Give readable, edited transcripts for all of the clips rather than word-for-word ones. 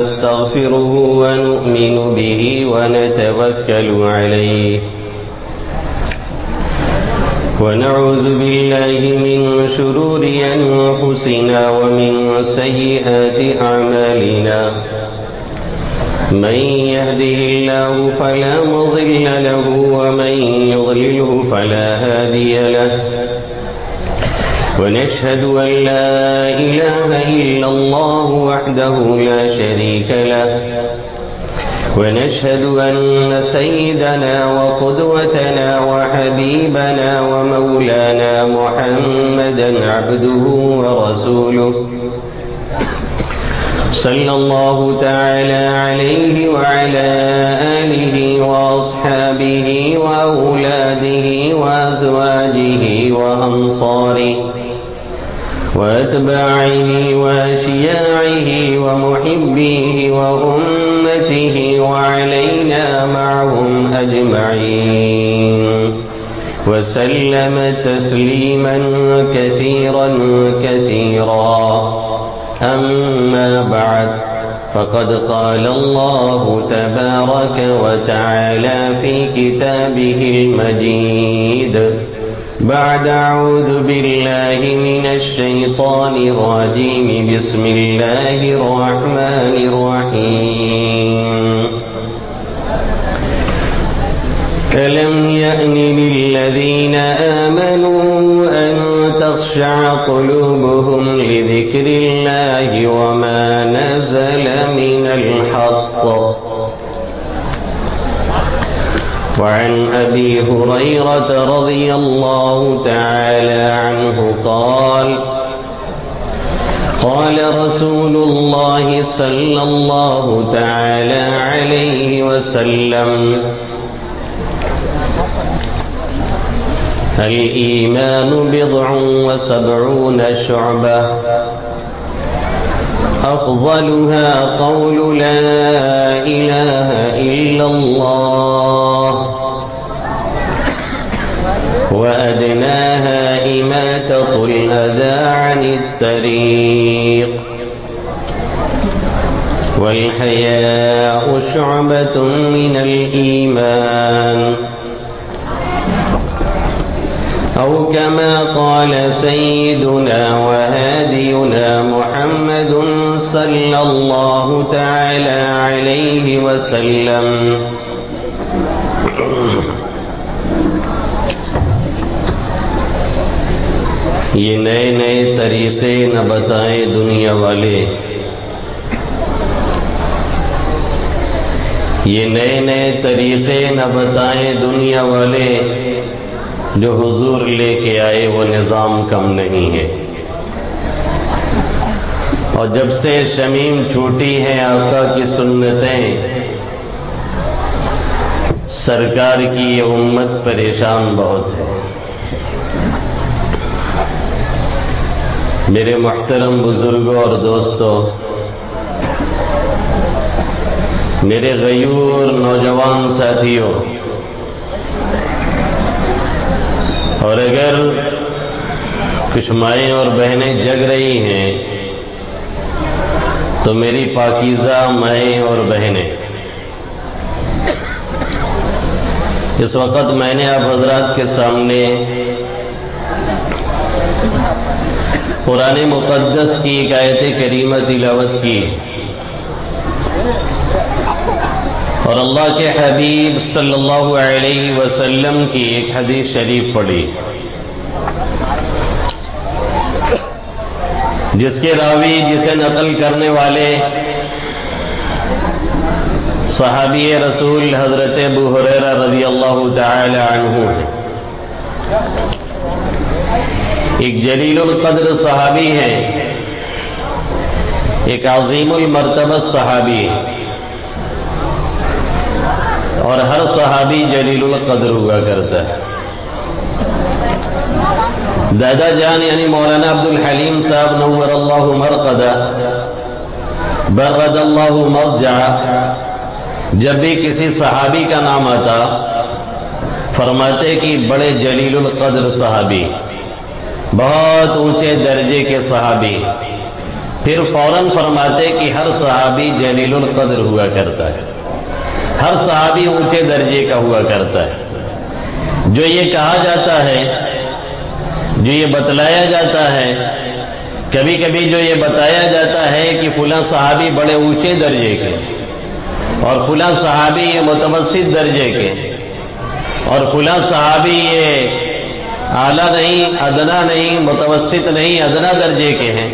نستغفره ونؤمن به ونتوكل عليه ونعوذ بالله من شرور أنفسنا ومن سيئات أعمالنا من يهده الله فلا مضل له ومن يضلله فلا هادي له ونشهد أن لا إله إلا الله وحده لا شريك له ونشهد أن سيدنا وقدوتنا وحبيبنا ومولانا محمدا عبده ورسوله صلى الله تعالى عليه وعلى آله وأصحابه وأولاده وأزواجه وأنصاره وأتباعه وأشياعه ومحبيه وأمته وعلينا معهم أجمعين وسلم تسليما كثيرا كثيرا أما بعد فقد قال الله تبارك وتعالى في كتابه المجيد بعد أعوذ بالله من الشيطان الرجيم بسم الله الرحمن الرحيم ألم يأن للذين آمنوا أن تخشع قلوبهم لذكر الله وما نزل من الحق وعن أبي هريرة رضي الله تعالى عنه قال رسول الله صلى الله تعالى عليه وسلم الإيمان 70 شعبة أفضلها قول لا إله إلا الله وأدناها إماتة الأذى عن الطريق والحياء شعبة من الإيمان أو كما قال سيدنا وهادينا محمد صلى الله تعالى عليه وسلم یہ نئے نئے طریقے نہ بتائیں دنیا والے، یہ نئے نئے طریقے نہ بتائیں دنیا والے، جو حضور لے کے آئے وہ نظام کم نہیں ہے۔ اور جب سے شمیم چھوٹی ہیں آقا کی سنتیں، سرکار کی یہ امت پریشان بہت ہے۔ میرے محترم بزرگوں اور دوستوں، میرے غیور نوجوان ساتھیوں، اور اگر کچھ مائیں اور بہنیں جگ رہی ہیں تو میری پاکیزہ مائیں اور بہنیں، اس وقت میں نے آپ حضرات کے سامنے قرآن مقدس کی ایک آیت کریمہ تلاوت کی اور اللہ کے حبیب صلی اللہ علیہ وسلم کی ایک حدیث شریف پڑھی، جس کے راوی، جسے نقل کرنے والے صحابی رسول حضرت ابو ہریرہ رضی اللہ تعالی عنہ ہیں۔ ایک جلیل القدر صحابی ہے، ایک عظیم المرتبہ صحابی ہے، اور ہر صحابی جلیل القدر ہوا کرتا ہے۔ دادا جان یعنی مولانا عبدالحلیم صاحب نور اللہ مرقدہ برد اللہ مرجع، جب بھی کسی صحابی کا نام آتا فرماتے کہ بڑے جلیل القدر صحابی، بہت اونچے درجے کے صحابی، پھر فوراً فرماتے کہ ہر صحابی جلیل القدر ہوا کرتا ہے، ہر صحابی اونچے درجے کا ہوا کرتا ہے۔ جو یہ کہا جاتا ہے، جو یہ بتلایا جاتا ہے، کبھی کبھی جو یہ بتایا جاتا ہے کہ فلاں صحابی بڑے اونچے درجے کے اور فلاں صحابی یہ متوسط درجے کے اور فلاں صحابی یہ اعلیٰ نہیں، ادنا نہیں، متوسط نہیں، ادنا درجے کے ہیں،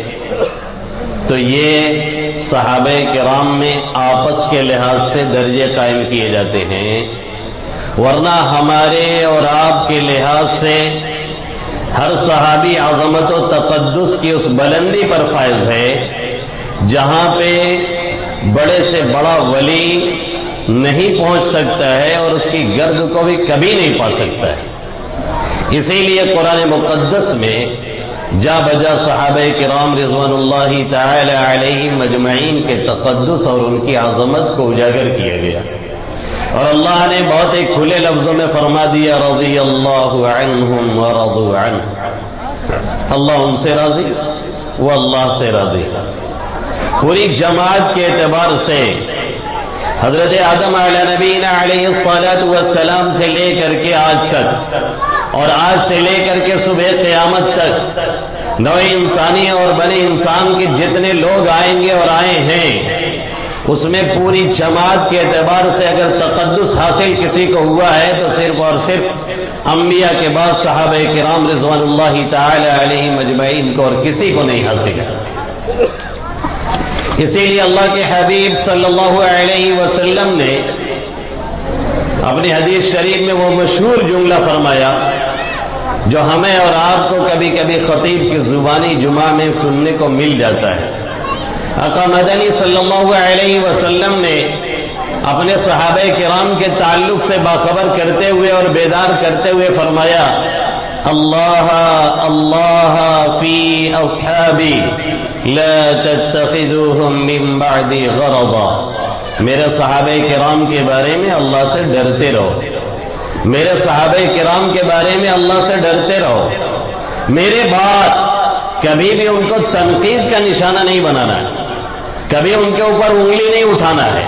تو یہ صحابہ کرام میں آپس کے لحاظ سے درجے قائم کیے جاتے ہیں، ورنہ ہمارے اور آپ کے لحاظ سے ہر صحابی عظمت و تقدس کی اس بلندی پر فائز ہے جہاں پہ بڑے سے بڑا ولی نہیں پہنچ سکتا ہے اور اس کی گرد کو بھی کبھی نہیں پا سکتا ہے۔ اسی لیے قرآن مقدس میں جا بجا صحابہ کرام رضوان اللہ تعالی علیہم اجمعین کے تقدس اور ان کی عظمت کو اجاگر کیا گیا، اور اللہ نے بہت ہی کھلے لفظوں میں فرما دیا رضی اللہ عنہم ورضوا عنہ، اللہ ان سے راضی، وہ اللہ سے راضی۔ پوری جماعت کے اعتبار سے حضرت آدم علیہ نبینا علیہ الصلاۃ والسلام سے لے کر کے آج تک اور آج سے لے کر کے صبح قیامت تک نوع انسانی اور بنی انسان کے جتنے لوگ آئیں گے اور آئے ہیں، اس میں پوری جماعت کے اعتبار سے اگر تقدس حاصل کسی کو ہوا ہے تو صرف اور صرف انبیاء کے بعد صحابہ کرام رضوان اللہ تعالی علیہم اجمعین کو اور کسی کو نہیں حاصل ہے۔ اسی لیے اللہ کے حبیب صلی اللہ علیہ وسلم نے اپنی حدیث شریف میں وہ مشہور جملہ فرمایا جو ہمیں اور آپ کو کبھی کبھی خطیب کی زبانی جمعہ میں سننے کو مل جاتا ہے۔ آقا مدنی صلی اللہ علیہ وسلم نے اپنے صحابہ کرام کے تعلق سے باخبر کرتے ہوئے اور بیدار کرتے ہوئے فرمایا اللہ اللہ فی اصحابی لا تتخذوهم من بعدی غرضا، میرے صحابہ کرام کے بارے میں اللہ سے ڈرتے رہو، میرے صحابہ کرام کے بارے میں اللہ سے ڈرتے رہو، میرے بعد کبھی بھی ان کو تنقید کا نشانہ نہیں بنانا ہے، کبھی ان کے اوپر انگلی نہیں اٹھانا ہے،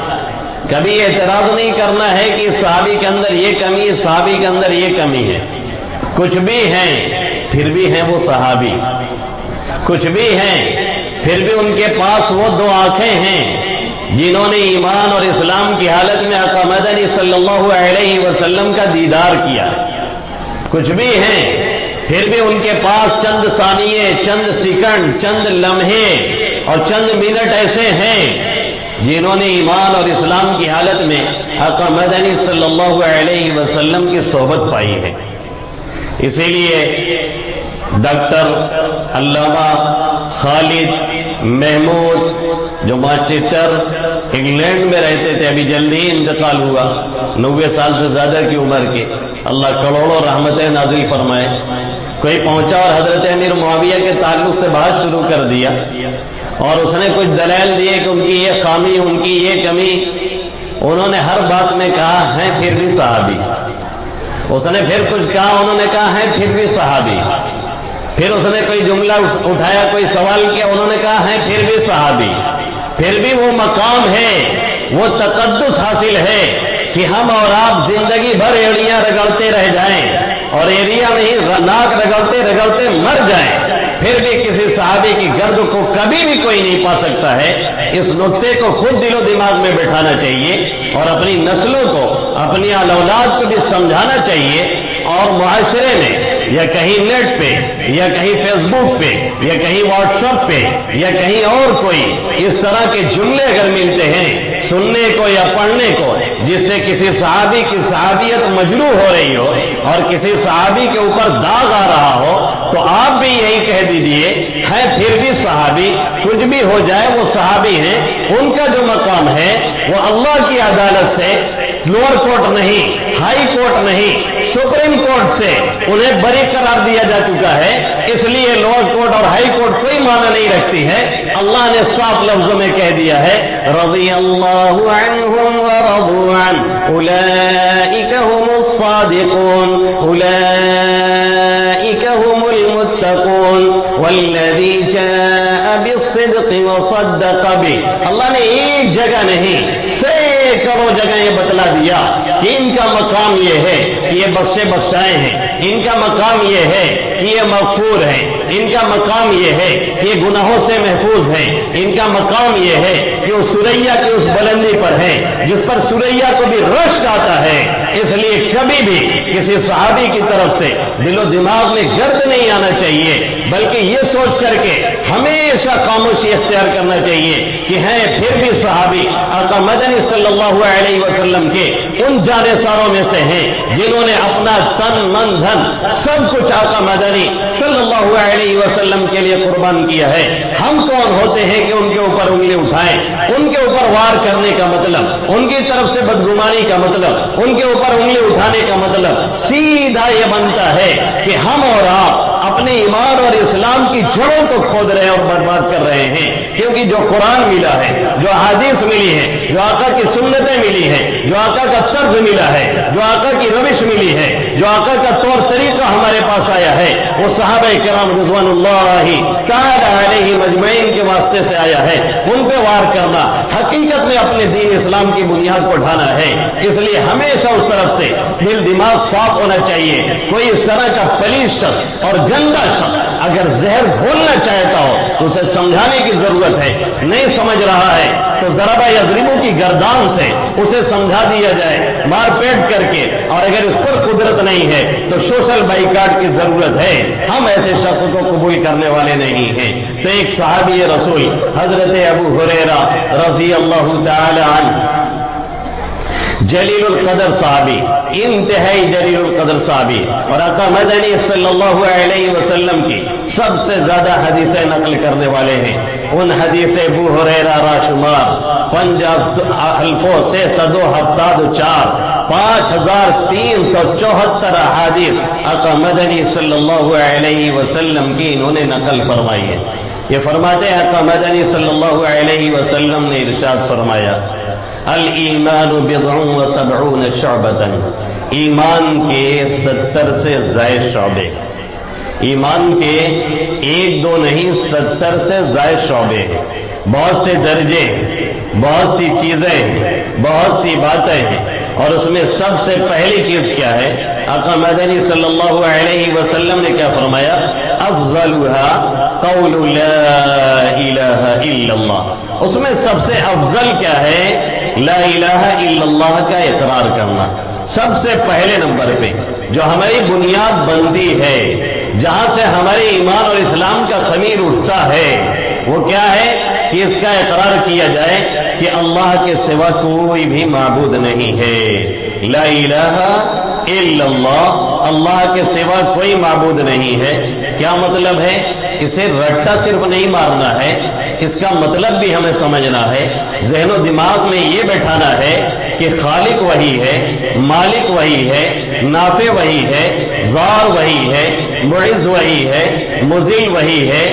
کبھی اعتراض نہیں کرنا ہے کہ اس صحابی کے اندر یہ کمی، اس صحابی کے اندر یہ کمی ہے۔ کچھ بھی ہیں پھر بھی ہیں وہ صحابی، کچھ بھی ہیں پھر بھی ان کے پاس وہ دو آنکھیں ہیں جنہوں نے ایمان اور اسلام کی حالت میں آقا مدنی صلی اللہ علیہ وسلم کا دیدار کیا۔ کچھ بھی ہیں پھر بھی ان کے پاس چند ثانیے، چند سیکنڈ، چند لمحے اور چند منٹ ایسے ہیں جنہوں نے ایمان اور اسلام کی حالت میں آقا مدنی صلی اللہ علیہ وسلم کی صحبت پائی ہے۔ اسی لیے ڈاکٹر علامہ خالد محمود جو مانچسٹر انگلینڈ میں رہتے تھے، ابھی جلدی ہی انتقال ہوا، 90 سال سے زیادہ کی عمر کے، اللہ کروڑوں رحمتیں نازل فرمائے، کوئی پہنچا اور حضرت امیر معاویہ کے تعلق سے بات شروع کر دیا اور اس نے کچھ دلائل دیے کہ ان کی یہ خامی، ان کی یہ کمی، انہوں نے ہر بات میں کہا ہے پھر بھی صحابی، اس نے پھر کچھ کہا، انہوں نے کہا ہے پھر بھی صحابی، پھر اس نے کوئی جملہ اٹھایا، کوئی سوال کیا، انہوں نے کہا ہے پھر بھی صحابی۔ پھر بھی وہ مقام ہے، وہ تقدس حاصل ہے کہ ہم اور آپ زندگی بھر ایڑیاں رگڑتے رہ جائیں اور ایڑیاں نہیں ناک رگڑتے رگڑتے مر جائیں، پھر بھی کسی صحابی کی گرد کو کبھی بھی کوئی نہیں پا سکتا ہے۔ اس نقطے کو خود دل و دماغ میں بٹھانا چاہیے اور اپنی نسلوں کو، اپنی اولاد کو بھی سمجھانا چاہیے، اور معاشرے میں یا کہیں نیٹ پہ یا کہیں فیس بک پہ یا کہیں واٹس ایپ پہ یا کہیں اور کوئی اس طرح کے جملے اگر ملتے ہیں سننے کو یا پڑھنے کو جس سے کسی صحابی کی صحابیت مجروح ہو رہی ہو اور کسی صحابی کے اوپر داغ آ رہا ہو، تو آپ بھی یہی کہہ دیجئے ہے پھر بھی صحابی، کچھ بھی ہو جائے وہ صحابی ہیں، ان کا جو مقام ہے وہ اللہ کی عدالت سے لوور کورٹ نہیں، ہائی کورٹ نہیں، سپریم کورٹ سے انہیں بری قرار دیا جا چکا ہے۔ اس لیے لوور کورٹ اور ہائی کورٹ کوئی معنی نہیں رکھتی ہے۔ اللہ نے صاف لفظوں میں کہہ دیا ہے رضی اللہ عنہم ورضوا عنہ اولئک هم الصادقون اولئک هم المتقون والذی جاء بالصدق جگہ نہیں سینکڑوں جگہ یہ بتلا دیا کہ ان کا مقام یہ ہے کہ یہ بخشے بخشائے ہیں، ان کا مقام یہ ہے کہ یہ مغفور ہیں، ان کا مقام یہ ہے کہ یہ گناہوں سے محفوظ ہیں، ان کا مقام یہ ہے کہ وہ سریا کی اس بلندی پر ہے جس پر سریا کو بھی رشک آتا ہے۔ اس لیے کبھی بھی کسی صحابی کی طرف سے دل و دماغ میں گرد نہیں آنا چاہیے، بلکہ یہ سوچ کر کے ہمیشہ خاموشی اختیار کرنا چاہیے کہ ہیں پھر بھی صحابی آقا مدنی صلی اللہ علیہ وسلم کے ان جانثاروں میں سے ہیں جنہوں نے اپنا تن من دھن سب کچھ آقا مدنی صلی اللہ علیہ وسلم کے لیے قربان کیا ہے۔ ہم کون ہوتے ہیں کہ ان کے اوپر انگلی اٹھائیں؟ ان کے اوپر وار کرنے کا مطلب، ان کی طرف سے بدگمانی کا مطلب، ان کے اوپر انگلی اٹھانے کا مطلب سیدھا یہ بنتا ہے کہ ہم اور آپ اپنے ایمان اور اسلام کی جڑوں کو کھود رہے ہیں اور برباد کر رہے ہیں، کیونکہ جو قرآن ملا ہے، جو احادیث ملی ہے، جو آقا کی سنتیں ملی ہیں، جو آقا کا طرز ملا ہے، جو آقا کی روش ملی ہے، جو آقا کا طور طریقہ ہمارے پاس آیا ہے، وہ صحابہ کرام رضوان اللہ تعالی علیہ مجمعین کے واسطے سے آیا ہے۔ ان پہ وار کرنا حقیقت میں اپنے دین اسلام کی بنیاد کو ڈھانا ہے۔ اس لیے ہمیشہ اس طرف سے دل دماغ صاف ہونا چاہیے۔ کوئی اس طرح کا پلیس شخص اور گندا شخص اگر زہر گھولنا چاہتا ہو تو اسے سمجھانے کی ضرورت ہے، نہیں سمجھ رہا ہے تو ضربہ یضربو کی گردان سے اسے سمجھا دیا جائے، مار پیٹ کر کے، اور اگر اس پر قدرت نہیں ہے تو سوشل بائیکاٹ کی ضرورت ہے۔ ہم ایسے شخص کو قبول کرنے والے نہیں ہیں۔ تو ایک صحابی رسول حضرت ابو ہریرہ رضی اللہ تعالی عنہ، جلیل القدر صحابی، انتہائی جلیل القدر صحابی، اور آقا مدنی صلی اللہ علیہ وسلم کی سب سے زیادہ حدیثیں نقل کرنے والے ہیں۔ ان حدیث ابو ہریرہ را شمار 50,674 5374 احادیث آقا مدنی صلی اللہ علیہ وسلم کی انہوں نے نقل فرمائی ہے۔ یہ فرماتے ہیں آقا مدنی صلی اللہ علیہ وسلم نے ارشاد فرمایا، الایمان بضع و سبعون شعبۃ، ایمان کے 70 سے زائد شعبے، ایمان کے 1 2 نہیں 70 سے زائد شعبے ہیں، بہت سے درجے، بہت سی چیزیں، بہت سی باتیں ہیں، اور اس میں سب سے پہلی چیز کیا ہے؟ آقا مدنی صلی اللہ علیہ وسلم نے کیا فرمایا؟ افضلها قول لا الہ الا اللہ، اس میں سب سے افضل کیا ہے؟ لا الہ الا اللہ کا اقرار کرنا، سب سے پہلے نمبر پہ جو ہماری بنیاد بنتی ہے، جہاں سے ہمارے ایمان اور اسلام کا خمیر اٹھتا ہے، وہ کیا ہے کہ اس کا اقرار کیا جائے کہ اللہ کے سوا کوئی بھی معبود نہیں ہے۔ لا الہ الا اللہ، اللہ کے سوا کوئی معبود نہیں ہے۔ کیا مطلب ہے؟ اسے رٹا صرف نہیں مارنا ہے، اس کا مطلب بھی ہمیں سمجھنا ہے، ذہن و دماغ میں یہ بیٹھانا ہے کہ خالق وہی ہے، مالک وہی ہے، نافع وہی ہے، ضار وہی ہے، معز وہی ہے، مذل وہی ہے،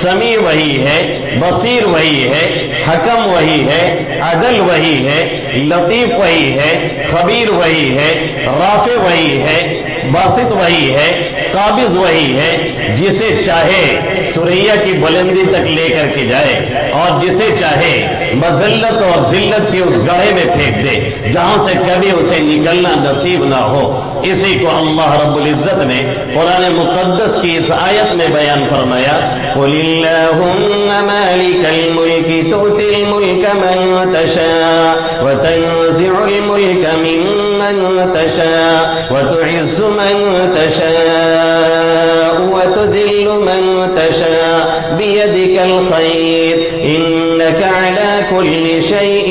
سمیع وہی ہے، بصیر وہی ہے، حکم وہی ہے، عدل وہی ہے، لطیف وہی ہے، خبیر وہی ہے، رافع وہی ہے، باسط وہی ہے، قابض وہی ہے، جسے چاہے سریا کی بلندی تک لے کر کے جائے اور جسے چاہے مذلت اور ذلت کی اس گڑھے میں پھینک دے جہاں سے کبھی اسے نکلنا نصیب نہ ہو۔ اسی کو اللہ رب العزت نے قرآن مقدس کی اس آیت میں بیان فرمایا، قُلِ اللَّهُمَّ مَالِكَ الْمُلْكِ تُؤْتِي الْمُلْكَ مَن تَشَاءُ وَتَنزِعُ الْمُلْكَ مِمَّن تَشَاءُ وَتُعِزُّ مَن تَشَاءُ وَتُذِلُّ مَن تَشَاءُ بِيَدِكَ الْخَيْرُ إِنَّكَ عَلَى كُلِّ شَيْءٍ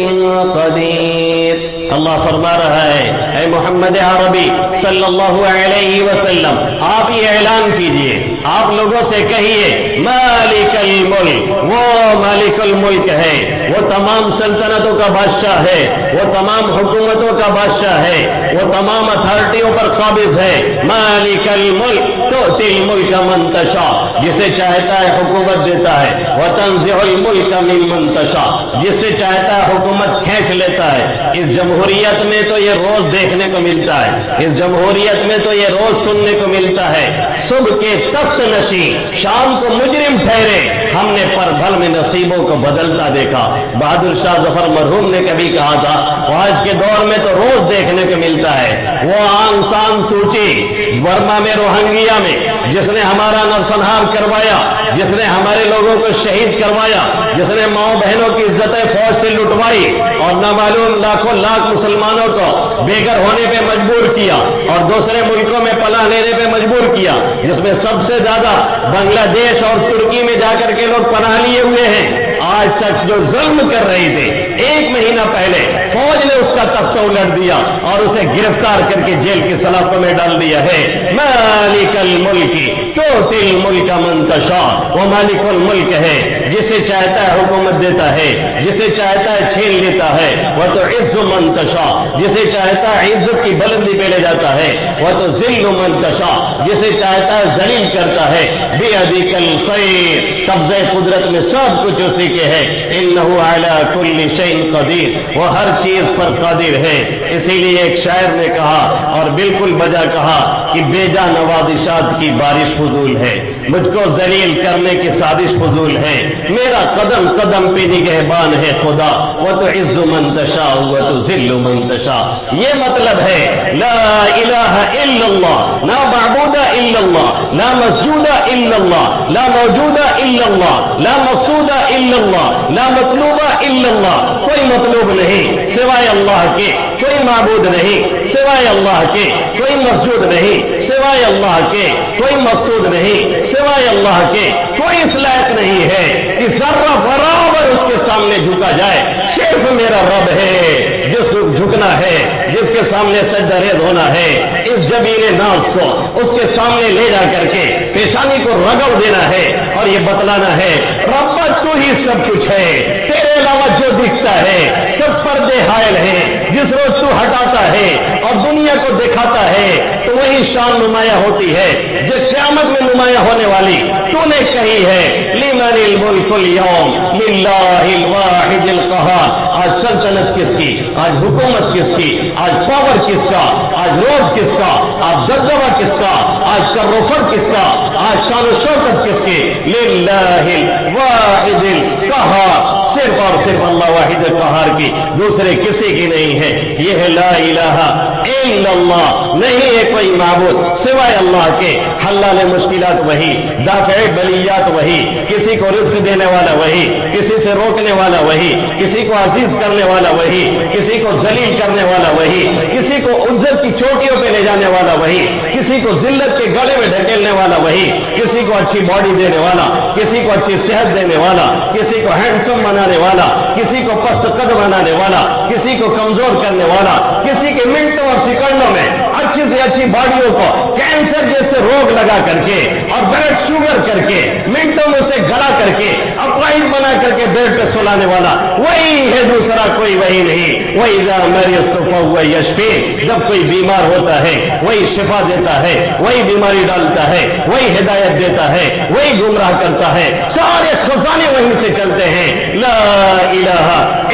قَدِيرٌ۔ اللہ فرما رہا ہے، اے محمد عربی صلی اللہ علیہ وسلم، آپ یہ اعلان کیجئے، آپ لوگوں سے کہیے، مالک الملک، وہ مالک الملک ہے، وہ تمام سلطنتوں کا بادشاہ ہے، وہ تمام حکومتوں کا بادشاہ ہے، وہ تمام اتھارٹیوں پر قابض ہے۔ مالک الملک تؤتی الملک من تشاء، جسے چاہتا ہے حکومت دیتا ہے، وتنزع الملک ممن تشاء، جس سے چاہتا ہے حکومت کھینچ لیتا ہے۔ اس جمہوریت میں تو یہ روز دیکھنے کو ملتا ہے، اس جمہوریت میں تو یہ روز سننے کو ملتا ہے، صبح کے تخت نشین شام کو مجرم ٹھہرے، ہم نے پر بھل میں نصیبوں کو بدلتا دیکھا۔ بہادر شاہ ظفر مرحوم نے کبھی کہا تھا، آج کے دور میں تو روز دیکھنے کو ملتا ہے۔ وہ آنگ سان سوچی برما میں روہنگیا میں جس نے ہمارا نرسنہار کروایا، جس نے ہمارے لوگوں کو شہید کروایا، جس نے ماؤں بہنوں کی عزتیں فوج سے لٹوائی اور نہ معلوم لاکھوں لاکھ مسلمانوں کو بے گھر ہونے پہ مجبور کیا اور دوسرے ملکوں میں پناہ لینے پہ مجبور کیا، جس میں سب سے زیادہ بنگلہ دیش اور ترکی میں جا کر کے لوگ پناہ لیے ہوئے ہیں، آج تک جو ظلم کر رہے تھے، 1 مہینہ پہلے فوج نے اس کا تختہ الٹ دیا اور اسے گرفتار کر کے جیل کی سلاخوں میں ڈال دیا ہے۔ مالک الملک تؤتی الملک من تشاء، وہ مالک الملک ہے، جسے چاہتا ہے حکومت دیتا ہے، جسے چاہتا ہے چھین لیتا ہے، وہ تو عز من تشاء، جسے چاہتا ہے عزت کی بلندی پہ لے جاتا ہے، وہ تو ذل من تشاء، جسے چاہتا ہے ذلیل کرتا ہے۔ بیدک الخیر، قبضہ قدرت میں سب کچھ اسی کے ہے۔ انہ علی کل شیء قدیر، وہ ہر چیز پر قادر ہے۔ اسی لیے ایک شاعر نے کہا اور بالکل بجا کہا کہ بیجا نوازشات کی بارش فضول ہے، مجھ کو ذلیل کرنے کی سازش فضول ہے، میرا قدم قدم پہ نگہبان ہے خدا، وہ تو عز من تشاء وہ تو ذل من تشاء۔ یہ مطلب ہے لا الہ الا اللہ، لا معبود الا اللہ، لا مسجود الا اللہ، لا موجود الا اللہ، لا مقصود الا اللہ، لا مطلوب الا اللہ، کوئی مطلوب نہیں سوائے اللہ کے، کوئی معبود نہیں سوائے اللہ کے، کوئی مسجود نہیں سوائے اللہ کے، کوئی مقصود نہیں سوائے اللہ کے، کوئی اس لائق نہیں ہے کہ ذرہ برابر اس کے سامنے جھکا جائے، صرف میرا رب ہے جس کو جھکنا ہے، جس کے سامنے سجدہ ریز ہونا ہے۔ اس جبین ناز کو اس کے سامنے لے جا کر کے پیشانی کو رگڑ دینا ہے اور یہ بتلانا ہے رب تو ہی سب کچھ ہے، تیرے علاوہ جو دکھتا ہے سب پردے حائل ہیں، جس روز تو ہٹاتا ہے اور دنیا کو دکھاتا ہے تو وہی شان نمایاں ہوتی ہے جو قیامت میں نمایاں ہونے والی تو نے کہی ہے۔ لمن الملک اليوم للہ الواحد القہار، آج سلطنت کس کی، آج حکومت کس کی، آج پاور کس کا، آج روز کس کا، آج دبدبہ کس کا، آج کروفر کس کا، آج شان و شوکت کس کی، للہ الواحد القہار، صرف اور صرف اللہ واحد قہار کی، دوسرے کسی کی نہیں ہے۔ یہ ہے لا الہ الا اللہ، نہیں ہے کوئی معبود سوائے اللہ کے، حلال مشکلات وہی، دافع بلیات وہی، کسی کو رزق دینے والا وہی، کسی سے روکنے والا وہی، کسی کو عزیز کرنے والا وہی، کسی کو ذلیل کرنے والا وہی، کسی کو عزت کی چوٹیوں پہ لے جانے والا وہی، کسی کو ذلت کے گلے میں ڈھکیلنے والا وہی، کسی کو اچھی باڈی دینے والا، کسی کو اچھی صحت دینے والا، کسی کو ہینڈسم بنانے والا، کسی کو پست قد بنانے والا، کسی کو کمزور کرنے والا، کسی کے منٹوں اور سیکنڈوں میں اچھی سے اچھی باڈیوں کو کینسر جیسے روگ لگا کر کے اور بلڈ شوگر کر کے منٹوں میں اسے گلا کر کے اپائز بنا کر کے بیڈ پہ سلانے والا وہی ہے، دوسرا کوئی وہی نہیں۔ وہی ہوا یشفی، جب کوئی بیمار ہوتا ہے وہی شفا دیتا ہے، وہی بیماری ڈالتا ہے، وہی ہدایت دیتا ہے، وہی گمراہ کرتا ہے، سارے خزانے وہیں سے چلتے ہیں۔ لا الہ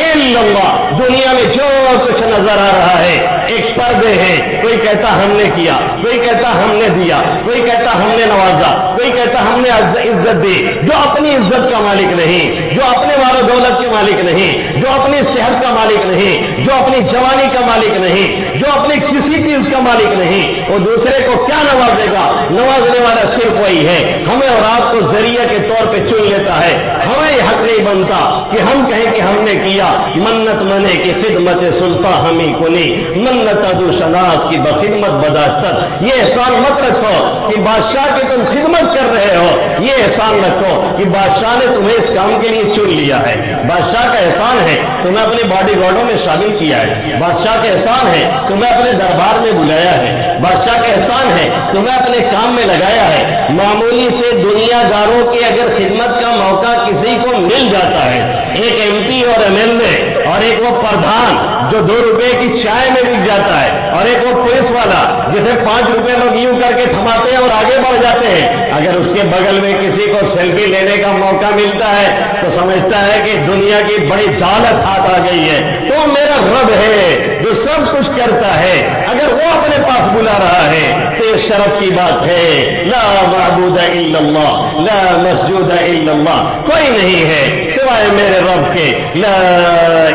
الا اللہ۔ دنیا میں جو کچھ نظر آ رہا ہے ایک پردے ہیں، کوئی کہتا ہم نے کیا، کوئی کہتا ہم نے دیا، کوئی کہتا ہم نے نوازا، کوئی کہتا ہم نے عزت دی، جو اپنی عزت کا مالک نہیں، جو اپنے مال و دولت کے مالک نہیں، جو اپنی صحت کا مالک نہیں، جو اپنی جوانی کا مالک نہیں، جو اپنی کسی چیز کا مالک نہیں، وہ دوسرے کو کیا نوازے گا؟ نوازنے والا صرف وہی ہے۔ ہمیں اور آپ کو ذریعہ کے طور پہ چن لیتا ہے، ہمیں یہ حق نہیں بنتا کہ ہم کہیں کہ ہم نے کیا۔ منت منے کی خدمت سلطان ہمیں کنی، منت ادو شناس کی بخدمت بداشت۔ یہ احسان مت رکھو کہ بادشاہ کی تم خدمت کر رہے ہو، یہ احسان رکھو کہ بادشاہ نے تمہیں اس کام کے لیے چن لیا ہے۔ بادشاہ کا احسان ہے تمہیں اپنے باڈی گارڈوں میں شامل کیا ہے، بادشاہ کا احسان ہے تمہیں اپنے دربار میں بلایا ہے، بادشاہ کا احسان ہے تمہیں اپنے کام میں لگایا ہے۔ معمولی سے دنیا داروں کی اگر خدمت کا موقع کسی کو مل جاتا ہے، ایک MP اور MLA اور ایک وہ پردھان جو 2 روپے کی چائے میں بک جاتا ہے، اور ایک وہ پولیس والا جسے 5 روپے لوگ یوں کر کے تھماتے ہیں اور آگے بڑھ جاتے ہیں، اگر اس کے بغل میں کسی کو سیلفی لینے کا موقع ملتا ہے تو سمجھتا ہے کہ دنیا کی بڑی دولت ہاتھ آ گئی ہے۔ تو میرا رب ہے جو سب کچھ کرتا ہے، اگر وہ اپنے پاس بلا رہا ہے تو یہ شرف کی بات ہے، لا معبود الا اللہ، لا مسجود الا اللہ، کوئی نہیں ہے سوائے میرے رب کے، لا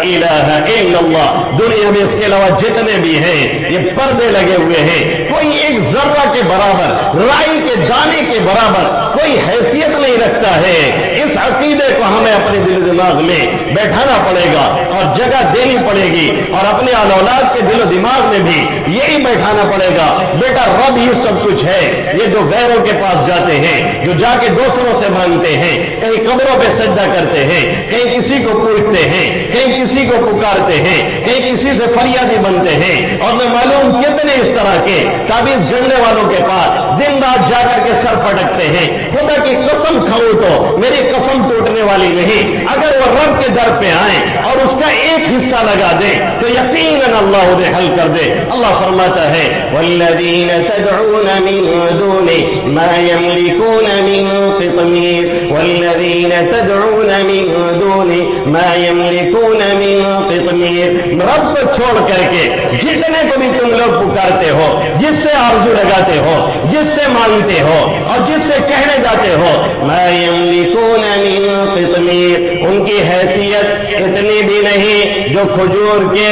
الہ الا اللہ۔ دنیا میں اس کے علاوہ جتنے بھی ہیں یہ پردے لگے ہوئے ہیں، کوئی ایک ذرہ کے برابر، رائی کے دانے کے برابر کوئی حیثیت نہیں رکھتا ہے۔ اس عقیدے کو ہمیں اپنے دل و دماغ میں بیٹھانا پڑے گا اور جگہ دینی پڑے گی، اور اپنے اولاد کے دل و دماغ میں بھی یہی بیٹھانا پڑے گا، بیٹا رب ہی سب کچھ ہے۔ یہ جو غیروں کے پاس جاتے ہیں، جو جا کے دوسروں سے مانگتے ہیں، کہیں قبروں پہ سجدہ کرتے ہیں، کہیں کسی کو پوچھتے ہیں، کہیں کسی کو پکارتے ہیں، کہیں کسی سے فریادی بنتے ہیں، اور میں معلوم کتنے اس طرح کے تعویذ گننے والوں کے پاس دن رات جا کر کے سر پٹکتے ہیں۔ خدا کی قسم کھاؤں تو میری قسم ٹوٹنے والی نہیں، اگر وہ رب کے در پہ آئیں اور اس کا ایک حصہ لگا دیں تو یقیناً اللہ انہیں حل کر دے۔ اللہ فرماتا ہے والذین تدعون من دونه ما يملكون من قطمیر، والذین تدعون من دونه ما يملكون من قطمیر۔ رب کو چھوڑ کر کے جتنے کو بھی تم لوگ پکارتے ہو، جس سے آرزو لگاتے ہو، جس سے مانگتے ہو اور جس سے کہنے جاتے ہو، ما يملكون من قطمیر، ان کی حیثیت اتنی بھی نہیں جو کھجور کے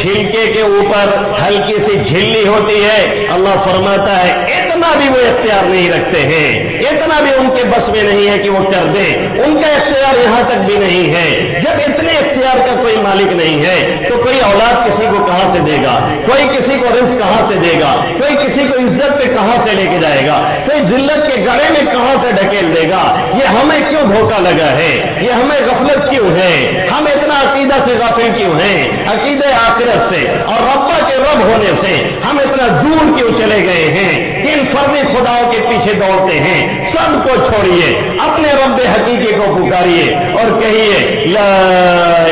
چھلکے کے اوپر ہلکی سی جھلی ہوتی ہے۔ اللہ فرماتا ہے اتنا بھی وہ اختیار نہیں رکھتے ہیں، اتنا بھی ان کے بس میں نہیں ہے کہ وہ کر دیں، ان کا اختیار یہاں تک بھی نہیں ہے۔ جب اتنے اختیار کا کوئی مالک نہیں ہے تو کوئی اولاد کسی کو کہاں سے دے گا، کوئی کسی کو رزق کہاں سے دے گا، کوئی کسی کو عزت پہ کہاں سے لے کے جائے گا، کوئی ذلت کے گڑھے میں کہاں سے ڈھکیل دے گا۔ یہ ہمیں کیوں دھوکہ لگا ہے، یہ ہمیں غفلت کیوں ہے، ہم اتنا عقیدہ سے غافل کیوں ہیں، عقیدہ آخرت سے اور ربا کے رب ہونے سے ہم اتنا دور کیوں چلے گئے ہیں، ان فردی خداؤں کے پیچھے دوڑتے ہیں۔ سب کو چھوڑیے، اپنے رب حقیقی کو پکاریے اور کہیے لا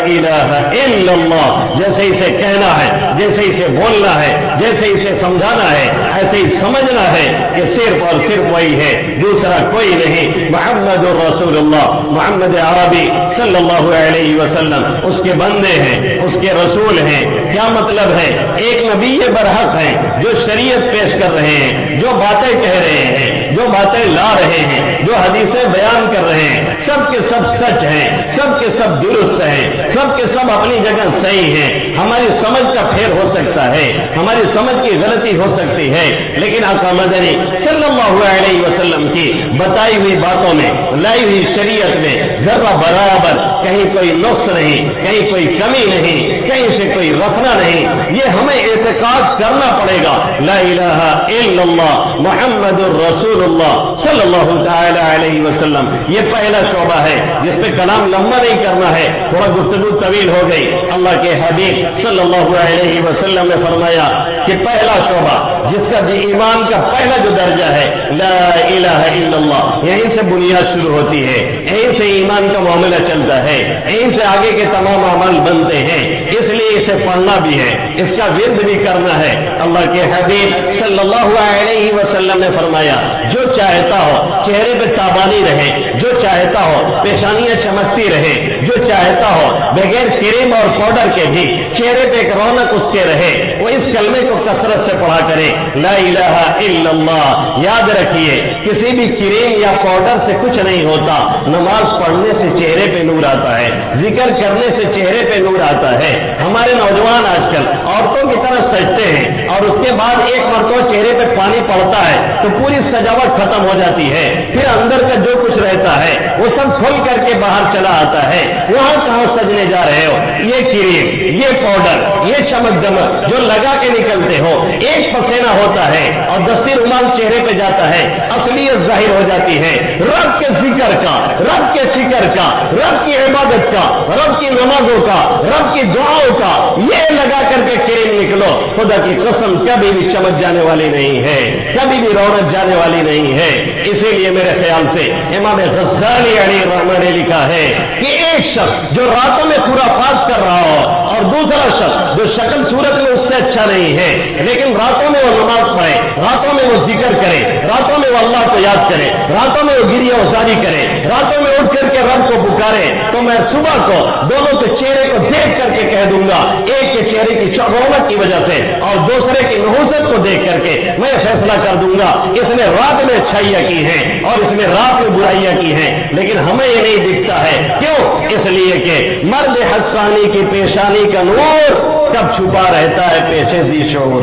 الہ الا اللہ، جیسے اسے کہنا ہے، جیسے اسے بولنا ہے، جیسے اسے سمجھانا ہے، ایسے ہی سمجھنا ہے کہ صرف اور صرف وہی ہے، دوسرا کوئی نہیں۔ محمد الرسول اللہ، محمد عربی صلی اللہ علیہ وسلم اس کے بندے ہیں، اس کے رسول ہیں۔ کیا مطلب ہے؟ ایک نبی برحق ہیں جو شریعت پیش کر رہے ہیں، جو باتیں کہہ رہے ہیں، جو باتیں لا رہے ہیں، جو حدیثیں بیان کر رہے ہیں، سب کے سب سچ ہیں، سب کے سب درست ہیں، سب کے سب اپنی جگہ صحیح ہیں۔ ہماری سمجھ کا پھیر ہو سکتا ہے، ہماری سمجھ کی غلطی ہو سکتی ہے، لیکن آقا مدنی صلی اللہ علیہ وسلم کی بتائی ہوئی باتوں میں، لائی ہوئی شریعت میں ذرہ برابر کہیں کوئی نقص نہیں، کہیں کوئی کمی نہیں، کہیں سے کوئی رفنا نہیں۔ یہ ہمیں اعتقاد کرنا پڑے گا، لا الہ الا اللہ محمد الرسول اللہ صلی اللہ تعالی علیہ وسلم۔ یہ پہلا شعبہ ہے جس پہ کلام لمبا نہیں کرنا ہے، تھوڑا گفتگو طویل ہو گئی۔ اللہ کے حبیب صلی اللہ علیہ وسلم نے فرمایا کہ پہلا شعبہ جس کا ایمان کا پہلا جو درجہ ہے لا الہ الا اللہ، یہیں سے بنیاد شروع ہوتی ہے، یہیں سے ایمان کا معاملہ چلتا ہے، یہیں سے آگے کے تمام عمل بنتے ہیں۔ اس لیے اسے پڑھنا بھی ہے، اس کا ورد بھی کرنا ہے۔ اللہ کے حبیب صلی اللہ علیہ وسلم نے فرمایا جو چاہتا ہو چہرے پہ تابانی رہے، جو چاہتا ہو پیشانیاں چمکتی رہے، جو چاہتا ہو بغیر کریم اور پاؤڈر کے بھی چہرے پہ ایک رونق اس کے رہے، وہ اس کلمے کو کثرت سے پڑھا کرے، لا الہ الا اللہ۔ یاد رکھیے کسی بھی کریم یا پاؤڈر سے کچھ نہیں ہوتا، نماز پڑھنے سے چہرے پہ نور آتا ہے، ذکر کرنے سے چہرے پہ نور آتا ہے۔ ہمارے نوجوان آج کل عورتوں کی طرح سجتے ہیں اور اس کے بعد ایک مرتبہ چہرے پہ پانی پڑتا ہے تو پوری سجاوٹ ختم ہو جاتی ہے، پھر اندر کا جو کچھ رہتا ہے وہ سب کھل کر کے باہر چلا آتا ہے۔ وہاں کہاں سجنے جا رہے ہو؟ یہ کریم، یہ پاؤڈر، یہ چمک دمک جو لگا کے نکلتے ہو، ایک پسینہ ہوتا ہے اور دستی رومال چہرے پہ جاتا ہے، اصلیت ظاہر ہو جاتی ہے۔ رب کے ذکر کا، رب کے فکر کا، رب کی عبادت کا، رب کی نمازوں کا، رب کی دعاؤں کا یہ لگا کر کے کریم نکلو، خدا کی قسم کبھی بھی چمک جانے والی نہیں ہے، کبھی بھی رونق جانے والی نہیں ہے۔ اسی لیے میرے خیال سے امام غزالی علیہ الرحمہ نے لکھا ہے کہ ایک شخص جو راتوں میں خرافات کر رہا ہو اور دوسرا شخص جو شکل صورت میں اس سے اچھا نہیں ہے، لیکن راتوں میں وہ نماز پڑھے، راتوں میں وہ ذکر کرے، راتوں میں وہ اللہ کو یاد کرے، راتوں میں وہ گریہ وزاری کرے، راتوں میں اٹھ کر کے رب کو پکارے، تو میں صبح کو دونوں کے چہرے کو دیکھ کر کے کہہ دوں گا، ایک کے چہرے کی رونق کی وجہ سے اور دوسرے کی نحوست کو دیکھ کر کے میں فیصلہ کر دوں گا اس نے رات میں اچھائیاں کی ہیں اور اس نے رات میں برائیاں کی ہیں، لیکن ہمیں یہ نہیں دکھتا ہے۔ کیوں؟ اس لیے کہ مرد حقانی کی پیشانی کا نور کب چھپا رہتا ہے پیشے ذی شعور،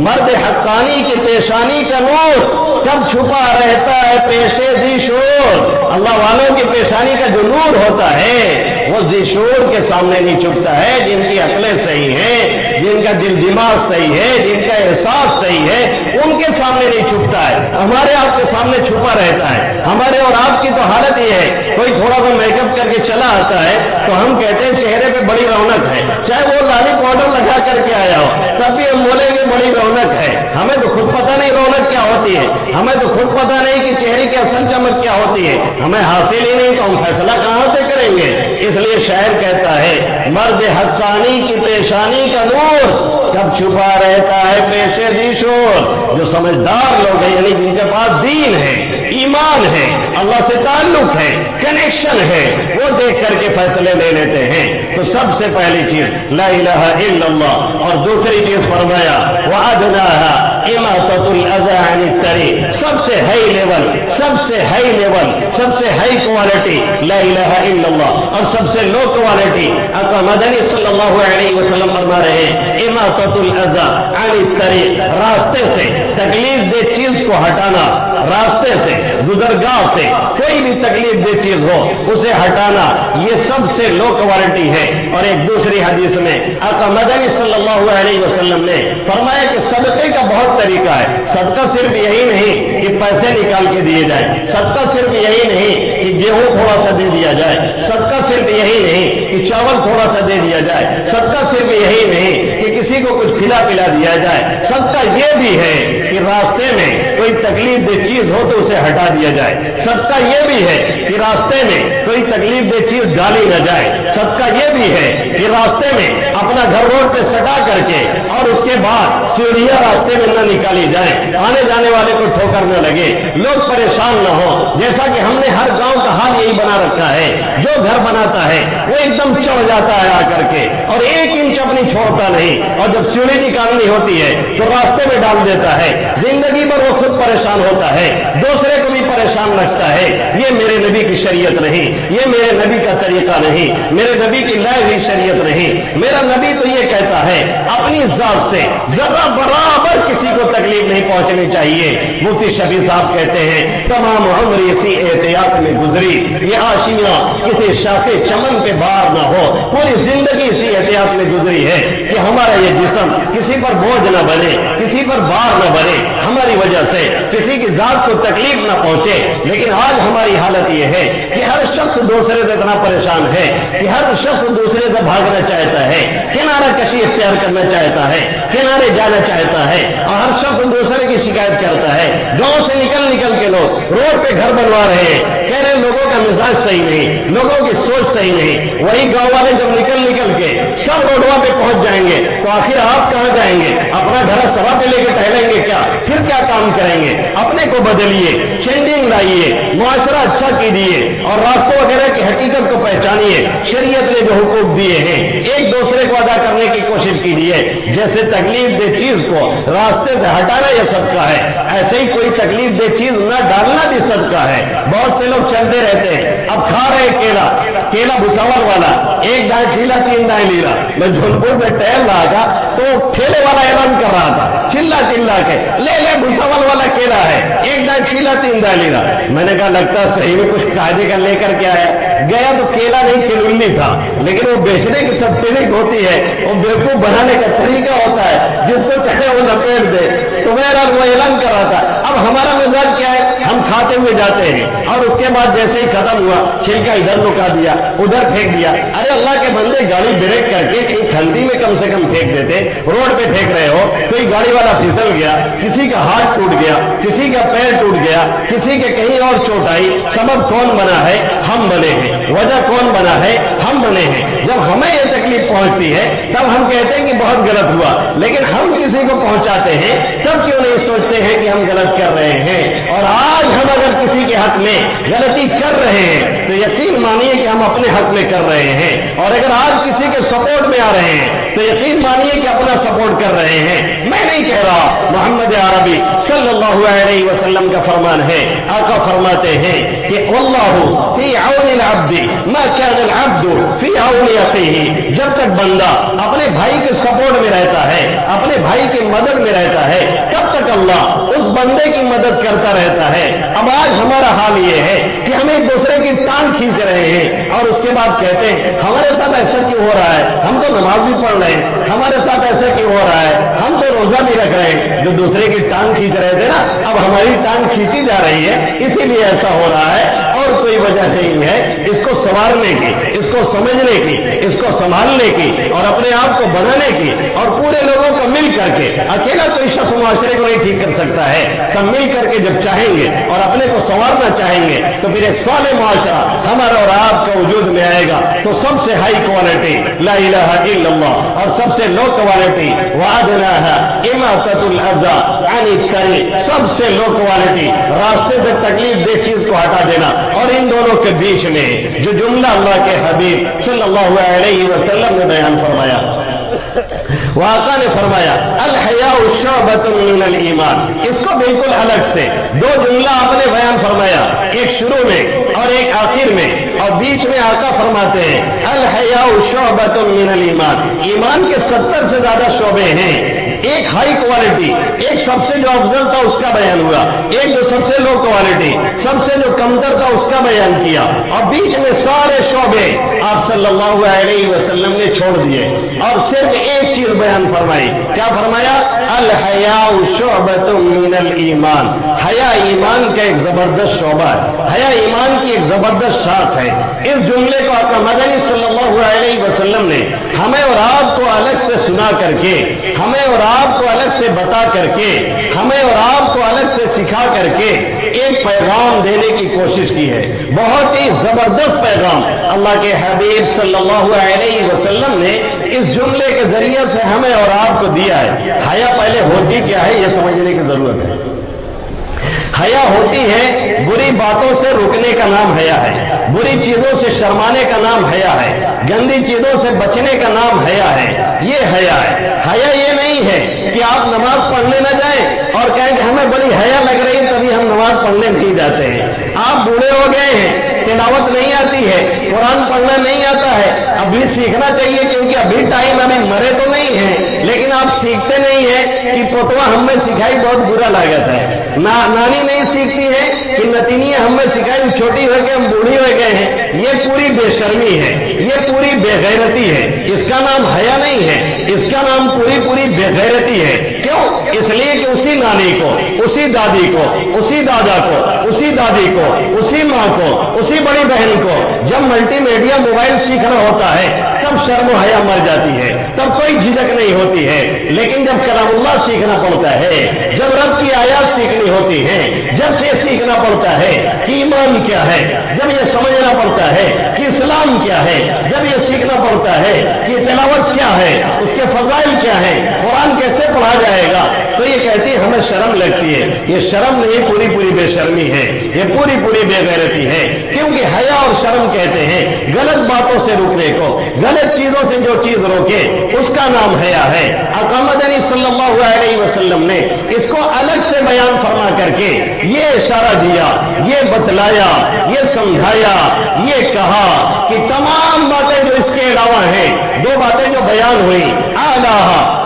مرد حقانی کی پیشانی کا نور کب چھپا رہتا ہے پیشے ذی شعور۔ اللہ والوں کی پیشانی کا جو نور ہوتا ہے وہ ذی شعور کے سامنے نہیں چھپتا ہے، جن کی عقلیں صحیح ہیں، جن کا دل دماغ صحیح ہے، جن کا احساس صحیح ہے، ان کے سامنے نہیں چھپتا ہے، ہمارے آپ کے سامنے چھپا رہتا ہے۔ ہمارے اور آپ کی تو حالت یہ ہے، کوئی تھوڑا سا میک اپ کر کے چلا آتا ہے تو ہم کہتے ہیں چہرے پہ بڑی رونق ہے، چاہے وہ لالی پاؤڈر لگا کر کے آیا ہو تب بھی ہم بولیں گے بڑی رونق ہے۔ ہمیں تو خود پتہ نہیں رونق کیا ہوتی ہے، ہمیں تو خود پتہ نہیں کہ چہرے کی اصل چمک کیا ہوتی ہے، ہمیں حاصل ہی نہیں تو ہم فیصلہ کہاں سے کریں گے؟ اس لیے شاعر کہتا ہے مرد حقانی کی پیشانی کا نور کب چھپا رہتا ہے پیشے ذی شعور۔ جو سمجھدار لوگ ہیں، یعنی جن کے پاس دین ہے، ایمان ہے، اللہ سے تعلق ہے، کنیکشن ہے، وہ دیکھ کر کے فیصلے لے لیتے ہیں۔ تو سب سے پہلی چیز لا الہ الا اللہ، اور دوسری چیز فرمایا وَأَدْنَاهَا إِمَاطَةُ الْأَذَى عَنِ الطَّرِيقِ، سب سے ہائی لیول، سب سے ہائی لیول، سب سے ہائی کوالٹی لا الہ الا اللہ، اور سب سے لو کوالٹی آقا مدنی صلی اللہ علیہ وسلم فرما رہے ہیں إِمَاطَةُ الْأَذَى عَنِ الطَّرِيقِ، راستے سے تکلیف دہ چیز کو ہٹانا، راستے سے گزرگاہ سے کوئی بھی تکلیف دہ چیز ہو اسے ہٹانا، یہ سب سے لو کوالٹی ہے۔ اور ایک دوسری حدیث میں آقا مدنی صلی اللہ علیہ وسلم نے فرمایا کہ صدقے کا بہت طریقہ ہے، صدقہ صرف یہی نہیں کہ پیسے نکال کے دیے جائیں، صدقہ صرف یہی نہیں کہ گیہوں تھوڑا سا دے دیا جائے، صدقہ صرف یہی نہیں کہ چاول تھوڑا سا دے دیا جائے، صدقہ صرف یہی نہیں کہ کسی کو کچھ کھلا پلا دیا جائے، صدقہ یہ بھی ہے کہ راستے میں کوئی تکلیف دہ چیز ہو تو اسے ہٹا دیا جائے، صدقہ یہ بھی ہے کہ راستے میں کوئی تکلیف دہ چیز ڈالی نہ جائے، صدقہ یہ بھی ہے کہ راستے میں اپنا گھر روڈ پہ سٹا کر کے اور اس کے بعد سیڑھیاں راستے میں نہ نکالی جائیں، آنے جانے والے کو ٹھوکر نہ لگے، لوگ پریشان نہ ہو۔ جیسا کہ ہم نے ہر گاؤں کا حال یہی بنا رکھا ہے، جو گھر بناتا ہے وہ ایک دم چڑھ جاتا ہے آ کر کے اور ایک انچ اپنی چھوڑتا نہیں، اور جب سیڑھی نکالنی ہوتی ہے تو راستے میں ڈال دیتا ہے، زندگی بھر وہ خود پریشان ہوتا ہے، دوسرے کو بھی پریشان رکھتا ہے۔ یہ میرے نبی کی شریعت نہیں، یہ میرے نبی کا طریقہ نہیں، میرے نبی کی لائے ہوئی شریعت نہیں۔ میرا نبی تو یہ کہتا ہے اپنی ذات سے ذرا برابر کسی کو تکلیف نہیں پہنچنی چاہیے۔ مفتی شفیع صاحب کہتے ہیں تمام عمر اسی احتیاط میں گزری، یہ آشیاں کسی شاخے چمن پہ بار نہ ہو، پوری زندگی اسی احتیاط میں گزری ہے کہ ہمارا یہ جسم کسی پر بوجھ نہ بنے، کسی پر بار نہ بنے، ہماری وجہ سے کسی کی ذات کو تکلیف نہ پہنچے۔ لیکن آج ہماری حالت یہ ہے کہ ہر شخص دوسرے سے اتنا پریشان ہے کہ ہر شخص دوسرے سے بھاگنا چاہتا ہے، کنارہ کشی اختیار کرنا چاہتا ہے، کنارے جانا چاہتا ہے، اور ہر شخص دوسرے کی شکایت کرتا ہے۔ گاؤں سے نکل نکل کے لوگ روڈ پہ گھر بنوا رہے ہیں، کہہ رہے ہیں لوگوں کا مزاج صحیح نہیں، لوگوں کی سوچ صحیح نہیں۔ وہی گاؤں والے جب نکل نکل کے سب روڈوں پہ پہنچ جائیں گے تو آخر آپ کہاں جائیں گے؟ اپنا گھر سبا پہ لے کے ٹہلیں گے کیا؟ پھر کیا کام کریں گے؟ اپنے کو بدلیے، چینجنگ لائیے، معاشرہ اچھا کیجیے اور راستوں وغیرہ کی حقیقت کو پہچانیے۔ شریعت نے جو حقوق دیے ہیں ایک دوسرے کو ادا کرنے کی کوشش کیجیے۔ جیسے تکلیف دہ چیز کو راستے سے ہٹانا یہ صدقہ ہے، ایسے ہی کوئی تکلیف دہ چیز نہ ڈالنا بھی صدقہ ہے۔ بہت سے لوگ چلتے رہتے ہیں، اب کھا رہے کیلا بھساور والا، ایک دائیں کھیلا 3 دائیں لیلا۔ میں جھولپور میں ٹہل رہا تھا تو ٹھیلے والا اعلان کر رہا تھا چلا کے لے بھساور والا کیلا ہے، ایک دائیں کھیلا 3 دائیں لیلا۔ میں نے کہا لگتا صحیح میں کچھ قاعدے کا لے کر کے آیا، گیا تو کیلا نہیں کلونی تھا، لیکن وہ بیچنے کی سب ٹریننگ ہوتی ہے، وہ بیوقوف بنانے کا طریقہ ہوتا ہے، جس کو چاہے وہ لپیٹ دے۔ تو میرا وہ اعلان کر رہا تھا۔ اب ہمارا مزاج کیا ہے؟ ہم کھاتے ہوئے جاتے ہیں اور اس کے بعد جیسے ہی ختم ہوا چھلکا ادھر لکا دیا, ادھر پھینک دیا. ارے اللہ کے بندے گاڑی بریک کر کے کہیں کھلتی میں کم سے کم پھینک دیتے, روڈ پہ پھینک رہے ہو, کوئی گاڑی والا پھسل گیا, کسی کا ہاتھ ٹوٹ گیا, کسی کا پیر ٹوٹ گیا, کسی کے کہیں اور چوٹ آئی, سبب کون بنا ہے؟ ہم بنے ہیں. وجہ کون بنا ہے؟ ہم بنے ہیں. جب ہمیں یہ تکلیف پہنچتی ہے تب ہم کہتے ہیں کہ بہت غلط ہوا, لیکن ہم کسی کو پہنچاتے ہیں تب کیوں نہیں سوچتے ہیں کہ ہم غلط کر رہے ہیں؟ اور آج ہم اگر کسی کے حق میں غلطی کر رہے ہیں تو یقین مانیے کہ ہم اپنے حق میں کر رہے ہیں, اور اگر آج کسی کے سپورٹ میں آ رہے ہیں تو یقین مانیے کہ اپنا سپورٹ کر رہے ہیں. میں نہیں کہہ رہا, محمد عربی صلی اللہ علیہ وسلم کا فرمان ہے, آقا فرماتے ہیں کہ واللہ فی عون العبد ما كان العبد فی عون اخیہ. جب تک بندہ اپنے بھائی کے سپورٹ میں رہتا ہے, اپنے بھائی کی مدد میں رہتا ہے, تب تک اللہ اس بندے کی مدد کرتا رہتا ہے. اب آج ہمارا حال یہ ہے کہ ہم ایک دوسرے کی ٹانگ کھینچ رہے ہیں اور اس کے بعد کہتے ہیں ہمارے ساتھ ایسا کیوں ہو رہا ہے, ہم تو نماز بھی پڑھ رہے ہیں, ہمارے ساتھ ایسا کیوں ہو رہا ہے, ہم تو روزہ بھی رکھ رہے ہیں. جو دوسرے کی ٹانگ کھینچ رہے تھے نا, اب ہماری ٹانگ کھینچی جا رہی ہے, اسی لیے ایسا ہو رہا ہے, اور کوئی وجہ نہیں ہے. اس کو سنوارنے کی, اس کو سمجھنے کی, اس کو سنبھالنے کی, اور اپنے آپ کو بنانے کی, اور پورے لوگوں کو مل کر کے, اکیلا کوئی شخص معاشرے کو نہیں ٹھیک کر سکتا ہے, سب مل کر کے جب چاہیں گے اور اپنے کو سنوارنا چاہیں گے تو پھر ایک صالح معاشرہ ہمارا اور آپ کا وجود میں آئے گا. تو سب سے ہائی کوالٹی لا الہ الا اللہ, اور سب سے لو کوالٹی وادناها اماطۃ الاذى عن الطریق, سب سے لو کوالٹی راستے سے تکلیف دہ چیز کو ہٹا دینا. اور ان دونوں کے بیچ میں جو جملہ اللہ کے حبیب صلی اللہ علیہ وسلم نے بیان فرمایا, آقا نے فرمایا الحیاء شعبۃ من الایمان, اس کو بالکل الگ سے دو جملہ آپ نے بیان فرمایا, ایک شروع میں اور ایک آخر میں, اور بیچ میں آقا فرماتے ہیں الحیاء شعبۃ من الایمان. ایمان کے 70 سے زیادہ شعبے ہیں. ایک ہائی کوالٹی, ایک سب سے جو افضل تھا اس کا بیان ہوا, ایک جو سب سے لو کوالٹی, سب سے جو کمتر تھا اس کا بیان کیا, اور بیچ میں سارے شعبے آپ صلی اللہ علیہ وسلم نے چھوڑ دیے اور صرف ایک چیز بیان فرمائی. کیا فرمایا؟ الحیاء شعبۃ من الایمان. حیا ایمان کا ایک زبردست شعبہ ہے, حیا ایمان کی ایک زبردست شاخ ہے. اس جملے کو آقا مدنی صلی اللہ علیہ وسلم نے ہمیں اور آپ کو الگ سے سنا کر کے, ہمیں اور آپ کو الگ سے بتا کر کے, ہمیں اور آپ کو الگ سے سکھا کر کے ایک پیغام دینے کی کوشش کی ہے. بہت ہی زبردست پیغام اللہ کے حبیب صلی اللہ علیہ وسلم نے اس جملے کے ذریعے سے ہمیں اور آپ کو دیا ہے. حیا پہلے ہوتی کیا ہے یہ سمجھنے کی ضرورت ہے. حیا ہوتی ہے بری باتوں سے رکنے کا نام حیا ہے, بری چیزوں سے شرمانے کا نام حیا ہے, گندی چیزوں سے بچنے کا نام حیا ہے. یہ حیا ہے. حیا یہ نہیں ہے کہ آپ نماز پڑھنے نہ جائیں اور کہیں کہ ہمیں بڑی حیا لگ رہی ہے تبھی ہم نماز پڑھنے نہیں جاتے ہیں. آپ بوڑھے ہو گئے ہیں, تلاوت نہیں آتی ہے, قرآن پڑھنا نہیں آتا ہے, ابھی سیکھنا چاہیے کیونکہ ابھی ٹائم ابھی مرے تو نہیں ہے, لیکن آپ سیکھتے نہیں ہیں کہ پوتوا ہم میں سکھائی بہت برا لگت ہے, نانی نہیں سیکھتی ہے کہ نتینی ہم میں سکھائی چھوٹی ہو کے ہم بوڑھی ہو گئے ہیں. یہ پوری بے شرمی ہے, یہ پوری بے غیرتی ہے. اس کا نام حیا نہیں ہے, اس کا نام پوری بے غیرتی ہے. کیوں؟ اس لیے کہ اسی نانی کو, اسی دادی کو, اسی دادا کو, اسی دادی کو, اسی ماں کو, اسی بڑی بہن کو جب ملٹی میڈیا موبائل سیکھنا ہوتا ہے تب شرم و حیا مر جاتی ہے, تب کوئی جھجک نہیں ہوتی ہے. لیکن جب کلام اللہ سیکھنا پڑتا ہے, جب رب کی آیات سیکھنی ہوتی ہے, جب یہ سیکھنا پڑتا ہے کہ ایمان کیا ہے, جب یہ سمجھنا پڑتا ہے کہ اسلام کیا ہے, جب یہ سیکھنا پڑتا ہے کہ تلاوت کیا ہے, اس کے فضائل کیا ہے, قرآن کیسے پڑھا جائے گا, تو یہ کہتی ہے ہمیں شرم لگتی ہے. یہ شرم نہیں, پوری بے شرمی ہے, یہ پوری بے غیرتی ہے. کیونکہ حیا اور شرم کہتے ہیں غلط باتوں سے روکنے کو, غلط چیزوں سے جو چیز روکے اس کا نام حیا ہے. آقا مدنی صلی اللہ علیہ وسلم نے اس کو الگ سے بیان فرما کر کے یہ اشارہ دیا, یہ بتلایا, یہ سمجھایا, یہ کہا کہ تمام باتیں جو اس کے علاوہ ہیں, دو باتیں جو بیان ہوئی, اعلیٰ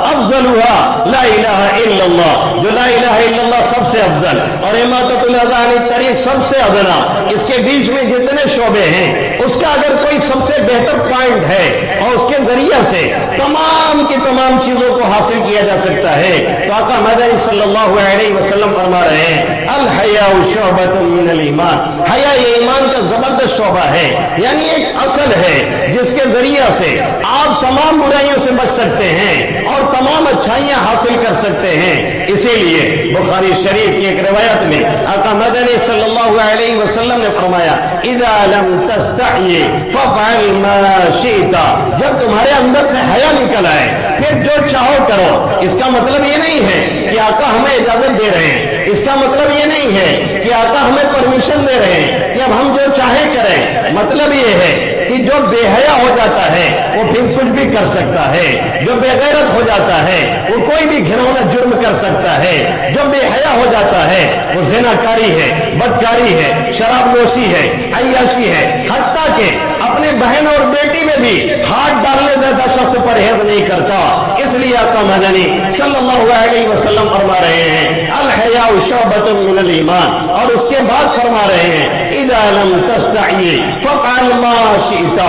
افضلها لا الہ الا اللہ, جو لا الہ الا اللہ سب سے افضل, اور اماطۃ الاذى عن الطریق سب سے ادنا. اس کے بیچ میں جتنے شعبے ہیں اس کا اگر کوئی سب سے بہتر پوائنٹ ہے اور اس کے ذریعے سے تمام کی تمام چیزوں کو حاصل کیا جا سکتا ہے؟ تو آقا مدنی صلی اللہ علیہ وسلم فرما رہے ہیں الحیاء شعبۃ من الایمان، حیا یہ ایمان کا زبردست شعبہ ہے، یعنی ایک اصل ہے جس کے ذریعے سے آپ تمام برائیوں سے بچ سکتے ہیں اور تمام اچھائیاں حاصل کر سکتے ہیں۔ اسی لیے بخاری شریف کی ایک روایت میں آقا مدنی صلی اللہ علیہ وسلم نے فرمایا اذا لم تستحی فافعل ما شئت، جب تمہارے اندر سے حیا نکل آئے پھر جو چاہو کرو۔ اس کا مطلب یہ نہیں ہے کہ آقا ہمیں اجازت دے رہے ہیں، اس کا مطلب یہ نہیں ہے کہ آقا ہمیں پرمیشن دے رہے ہیں کہ اب ہم جو چاہے کریں۔ مطلب یہ ہے کہ جو بے حیا ہو جاتا ہے وہ پھر کچھ بھی کر سکتا ہے، جو بے غیرت ہو جاتا ہے وہ کوئی بھی گھنونا جرم کر سکتا ہے، جو بے حیا ہو جاتا ہے وہ زناکاری ہے، بدکاری ہے، شراب نوشی ہے، عیاشی ہے، حتیٰ کہ اپنے بہن اور بیٹی میں بھی ہاتھ ڈالنے جیسا شخص پرہیز نہیں کرتا۔ اس لیے آقا مدنی صلی اللہ علیہ وسلم فرما رہے ہیں الحیاء شعبۃ من الایمان، اور اس کے بعد فرما رہے ہیں اذا لم تستحی فافعل ما شئت،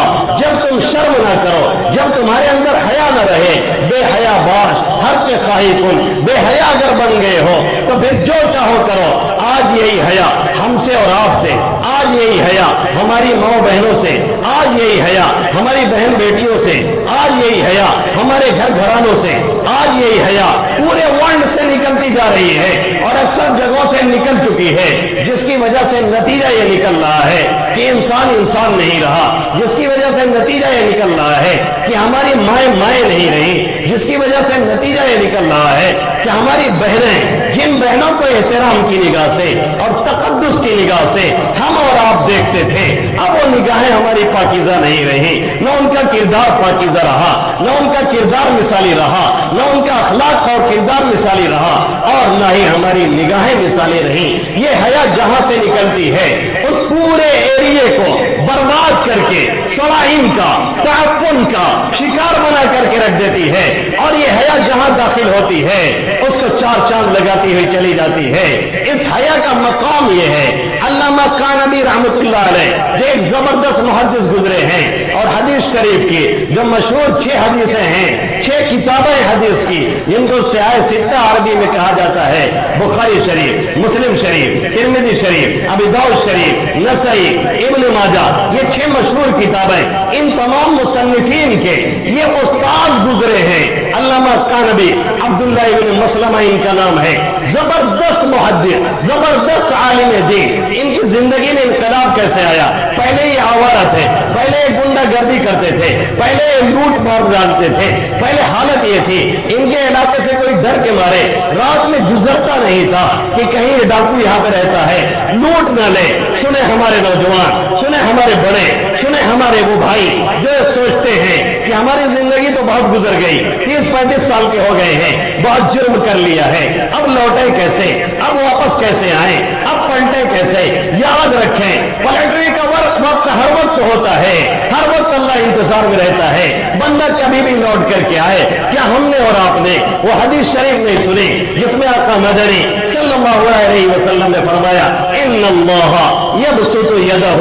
جب تم شرم نہ کرو، جب تمہارے اندر حیا نہ رہے، بے حیا باش ہر سے خواہی کن، بے حیا اگر بن گئے ہو تو پھر جو چاہو کرو۔ آج یہی حیا ہم سے اور آپ سے، آج یہی حیا ہماری ماں بہنوں سے، آج یہی حیا ہماری بہن بیٹیوں سے، آج یہی حیا ہمارے گھر گھرانوں سے، آج یہی حیا پورے ورلڈ سے نکلتی جا رہی ہے اور اکثر جگہوں سے نکل چکی ہے، جس کی وجہ سے نتیجہ یہ نکل رہا ہے کہ انسان انسان نہیں رہا، جس کی وجہ سے نتیجہ یہ نکل رہا ہے کہ ہماری مائیں نہیں رہی، جس کی وجہ سے نتیجہ یہ نکل رہا ہے کہ ہماری بہنیں، جن بہنوں کو احترام کی نگاہ سے اور تقدس کی نگاہ سے ہم اور آپ دیکھتے تھے، اب وہ نگاہیں ہماری پاکیزہ نہیں رہی، نہ ان کا کردار پاکیزہ رہا، نہ ان کا کردار مثالی رہا، نہ ان کا اخلاق اور کردار مثالی رہا، اور نہ ہی ہماری نگاہیں مثالی رہی۔ یہ حیا جہاں سے نکلتی ہے اس پورے ایریے کو برباد کر کے شرائم کا، تعفن کا شکار بنا کر کے رکھ دیتی ہے، اور یہ حیا جہاں داخل ہوتی ہے اس کو چار چاند لگاتی ہوئی چلی جاتی ہے۔ اس حیا کا مقام یہ ہے، علامہ کانبی رحمۃ اللہ علیہ جو ایک زبردست محدث گزرے ہیں، اور حدیث شریف کی جو مشہور 6 حدیثیں ہیں، 6 کتابیں حدیث کی جن کو سیاہ ستہ عربی میں کہا جاتا ہے، بخاری شریف، مسلم شریف، ترمذی شریف، ابی داؤد شریف، نسائی، ابن ماجہ، یہ 6 مشہور کتابیں، ان تمام مصنفین کے یہ استاد گزرے ہیں۔ علامہ کانبی عبداللہ ابن مسلمہ ان کا نام ہے، زبردست محدث، زبردست عالم دین۔ ان کی زندگی میں انقلاب کیسے آیا؟ پہلے یہ آوارہ تھے، پہلے یہ گنڈا گردی کرتے تھے، پہلے یہ لوٹ مار ڈالتے تھے، پہلے حالت یہ تھی ان کے علاقے سے کوئی ڈر کے مارے رات میں گزرتا نہیں تھا کہ کہیں یہ ڈاکو یہاں پہ رہتا ہے لوٹ نہ لے۔ سنے ہمارے نوجوان، سنے ہمارے بڑے، سنے ہمارے وہ بھائی جو سوچتے ہیں کہ ہماری زندگی تو بہت گزر گئی، 30-35 سال کے ہو گئے ہیں، بہت جرم کر لیا ہے، اب لوٹے کیسے، اب واپس کیسے آئیں، اب پلٹے کیسے؟ یاد رکھیں پلٹنے کا وقت ہر وقت ہوتا ہے، ہر وقت اللہ انتظار میں رہتا ہے، بندہ کبھی بھی لوٹ کر کے آئے۔ کیا ہم نے اور آپ نے وہ حدیث شریف نہیں سنی جس میں آقا مدنی صلی اللہ علیہ وسلم نے فرمایا ان اللہ یبسط یدہ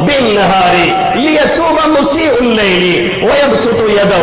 بالنہار لیتوب مسیء اللیل ویبسط یدہ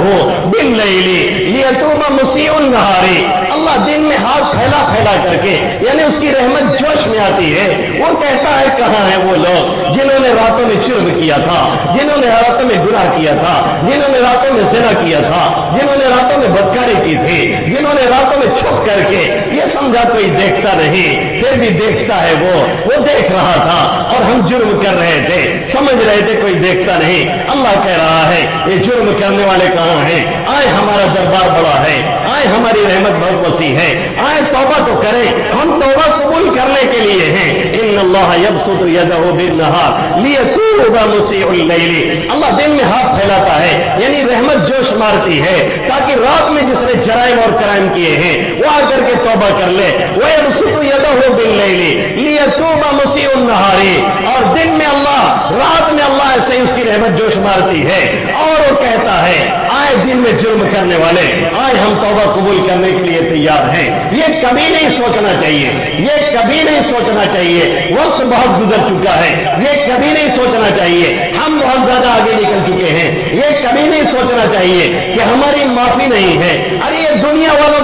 باللیل لیتوب مسیء النہار۔ اللہ دن میں ہاتھ پھیلا پھیلا کر کے، یعنی اس کی رحمت جوش میں آتی ہے، وہ کہتا ہے کہاں ہیں وہ لوگ جنہوں نے راتوں میں جرم کیا تھا، جنہوں نے راتوں میں گناہ کیا تھا، جنہوں نے راتوں میں زنا کیا تھا، جنہوں نے راتوں میں بدکاری کی تھی، جنہوں نے راتوں میں چھپ کر کے یہ سمجھا کوئی دیکھتا نہیں، پھر بھی دیکھتا ہے وہ دیکھ رہا تھا اور ہم جرم کر رہے تھے، سمجھ رہے تھے کوئی دیکھتا نہیں۔ اللہ کہہ رہا ہے یہ جرم کرنے والے کہاں ہیں؟ آئے ہمارا دربار بڑا ہے، آئے ہماری رحمت بہت وسیع ہے، آئے توبہ تو کریں، ہم توبہ قبول کرنے کے لیے ہیں۔ ان اللہ یبسط یدہ بالنہار لیتوب مسیء اللیل، اللہ دن میں ہاتھ پھیلاتا ہے، یعنی رحمت جوش مارتی ہے تاکہ رات میں جس نے جرائم اور کرائم کیے ہیں وہ آ کر کے توبہ کر لے۔ ویبسط یدہ باللیل لیتوب مسیء النہار، اور دن میں اللہ، رات میں اللہ ایسے اس کی رحمت جوش مارتی ہے، اور وہ کہتا ہے آئے دن میں جرم کرنے والے، آئے ہم توبہ قبول کرنے کے لیے تیار ہیں۔ یہ کبھی نہیں سوچنا چاہیے، یہ کبھی نہیں سوچنا چاہیے وقت بہت گزر چکا ہے، یہ کبھی نہیں سوچنا چاہیے ہم بہت زیادہ آگے نکل چکے ہیں، یہ کبھی نہیں سوچنا چاہیے کہ ہماری معافی نہیں ہے۔ ارے یہ دنیا والوں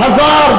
1000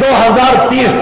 2030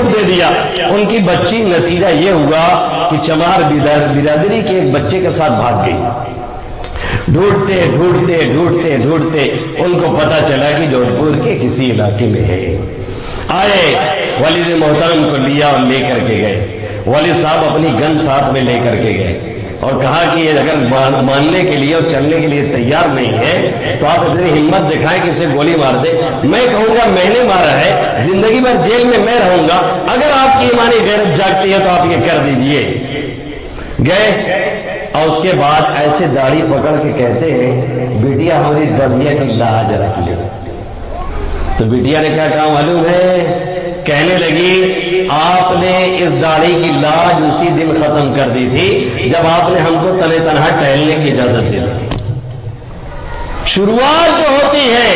دودھ دے دیا ان کی بچی، نتیجہ یہ ہوا کہ چمار برادری کے ایک بچے کے ساتھ بھاگ گئی۔ ڈھونڈتے ڈھونڈتے ڈھونڈتے ڈھونڈتے ان کو پتا چلا کہ جودھ پور کے کسی علاقے میں ہے۔ آئے، والد محترم کو لیا اور لے کر کے گئے۔ والد صاحب اپنی گن ساتھ میں لے کر کے گئے اور کہا کہ اگر ماننے کے لیے اور چلنے کے لیے تیار نہیں ہے تو آپ اتنی ہمت دکھائیں کہ اسے گولی مار دے۔ میں کہوں گا میں نے مارا ہے، زندگی بھر جیل میں رہوں گا، اگر آپ کی ایمانی غیرت جاگتی ہے تو آپ یہ کر دیجئے۔ گئے اور اس کے بعد ایسے داڑھی پکڑ کے کہتے ہیں بیٹیا ہماری دریا کی لاج رکھ لے۔ تو بیٹیا نے کیا کہا معلوم ہے؟ کہنے لگی آپ نے اس داڑھی کی لاج اسی دن ختم کر دی تھی جب آپ نے ہم کو تنہا تنہا ٹہلنے کی اجازت دے دی۔ شروعات جو ہوتی ہے،